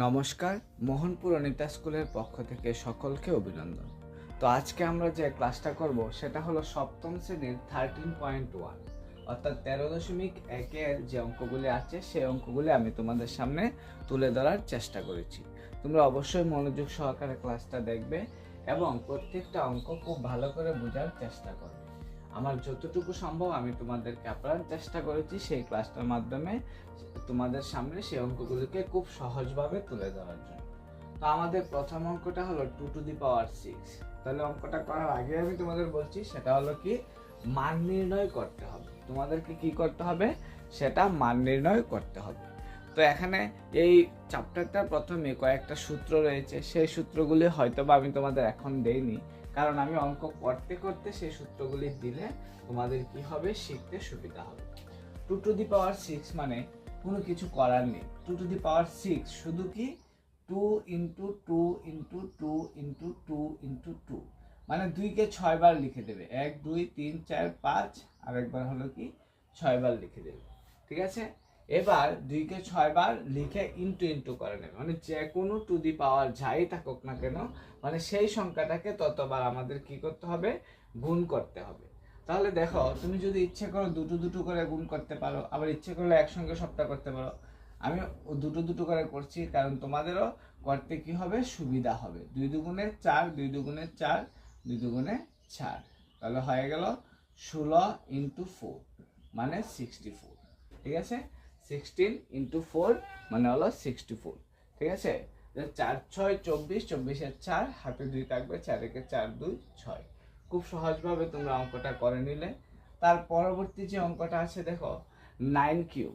নমস্কার, মোহনপুর অনিতা স্কুলের পক্ষ থেকে সকলকে অভিনন্দন। তো আজকে আমরা যে ক্লাসটা করব সেটা হলো সপ্তম শ্রেণীর 13.1 অর্থাৎ 13.1-এর যে অঙ্কগুলি আছে সেই অঙ্কগুলি আমি তোমাদের সামনে তুলে ধরার চেষ্টা করেছি। তোমরা অবশ্যই মনোযোগ সহকারে ক্লাসটা দেখবে এবং প্রত্যেকটা অঙ্ক খুব ভালো করে বোঝার চেষ্টা করবে। আমার যতটুকু সম্ভব আমি তোমাদেরকে আপ্রাণ চেষ্টা করেছি সেই ক্লাসটার মাধ্যমে তোমাদের সামনে সেই অঙ্কগুলিকে খুব সহজভাবে তুলে ধরার জন্য। তো আমাদের প্রথম অঙ্কটা হলো 2⁶। তাহলে অঙ্কটা করার আগে আমি তোমাদের বলছি সেটা হলো কি মান নির্ণয় করতে হবে। তোমাদেরকে কি করতে হবে সেটা মান নির্ণয় করতে হবে। তো এখানে এই চ্যাপ্টারটার প্রথমে কয়েকটা সূত্র রয়েছে, সেই সূত্রগুলি হয়তো বা আমি তোমাদের এখন দেইনি, কারণ আমি অঙ্ক করতে করতে সেই সূত্রগুলি দিলে তোমাদের কি হবে শিখতে সুবিধা হবে। 2⁶ মানে কোনো কিছু করার নেই। 2⁶ শুধু কি 2 ইন্টু 2 ইন্টু 2 ইন্টু 2 ইন্টু 2 মানে 2কে 6 বার লিখে দেবে। 1 2 3 4 5 আর একবার হলো কি 6 বার লিখে দেবে। ঠিক আছে, এবার 2কে 6 বার লিখে ইন্টু ইন্টু করে নেবে, মানে যে কোনো টু দি পাওয়ার যাই থাকুক না কেন, মানে সেই সংখ্যাটাকে ততবার আমাদের কি করতে হবে গুণ করতে হবে। তাহলে দেখো, তুমি যদি ইচ্ছে করো দুটো দুটো করে গুণ করতে পারো, আবার ইচ্ছে করলে একসঙ্গে সবটা করতে পারো। আমি দুটো দুটো করে করছি কারণ তোমাদেরও করতে কি হবে সুবিধা হবে। 2 দুগুণে 4, 2 দুগুণে 4, 2 দুগুণে 4, তাহলে হয়ে গেল 16 ইন্টু 4 মানে 64। ঠিক আছে, 16 ইন্টু 4 মানে হলো 64। ঠিক আছে, 4 6 24, 24-এর 4 হাতে 2 থাকবে, 4 একে 4 2 6। খুব সহজভাবে তোমরা অঙ্কটা করে নিলে। তার পরবর্তী যে অঙ্কটা আছে দেখো 9³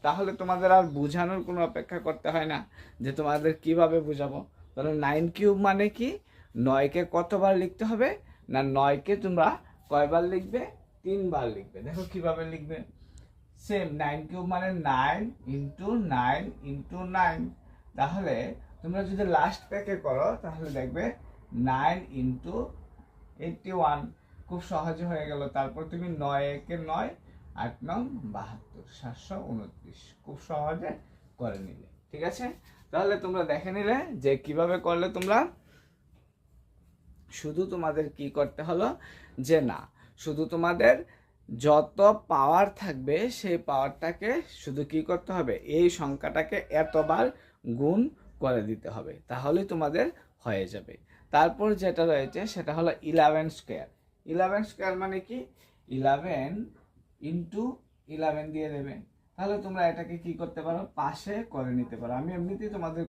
তাহলে তোমাদের আর বোঝানোর কোনো অপেক্ষা করতে হয় না যে তোমাদের কিভাবে বোঝাবো। তাহলে 9³ মানে কি 9কে কতবার লিখতে হবে না, 9কে তোমরা কয়বার লিখবে 3 বার লিখবে। দেখো কিভাবে লিখবে, সেম 9³ মানে 9 ইন্টু 9 ইন্টু 9। তাহলে তোমরা যদি লাস্ট প্যাকে করো তাহলে দেখবে 9 ইন্টু 81, খুব সহজে হয়ে গেল। তারপর তুমি 9 একে 9, 8 9 72, 729, খুব সহজে করে নিলে। ঠিক আছে, তাহলে তোমরা দেখে নিলে যে কিভাবে করলে তোমরা। শুধু তোমাদের কি করতে হলো যে না, শুধু তোমাদের যত পাওয়ার থাকবে সেই পাওয়ারটাকে শুধু কি করতে হবে এই সংখ্যাটাকে এতবার গুণ করে দিতে হবে, তাহলে তোমাদের হয়ে যাবে। তারপর যেটা রয়েছে সেটা হলো 11² 11² মানে কি 11 ইন্টু 11 দিয়ে দেবে। তাহলে তোমরা এটাকে কি করতে পারো পাশে করে নিতে পারো। আমি এমনিতেই তোমাদের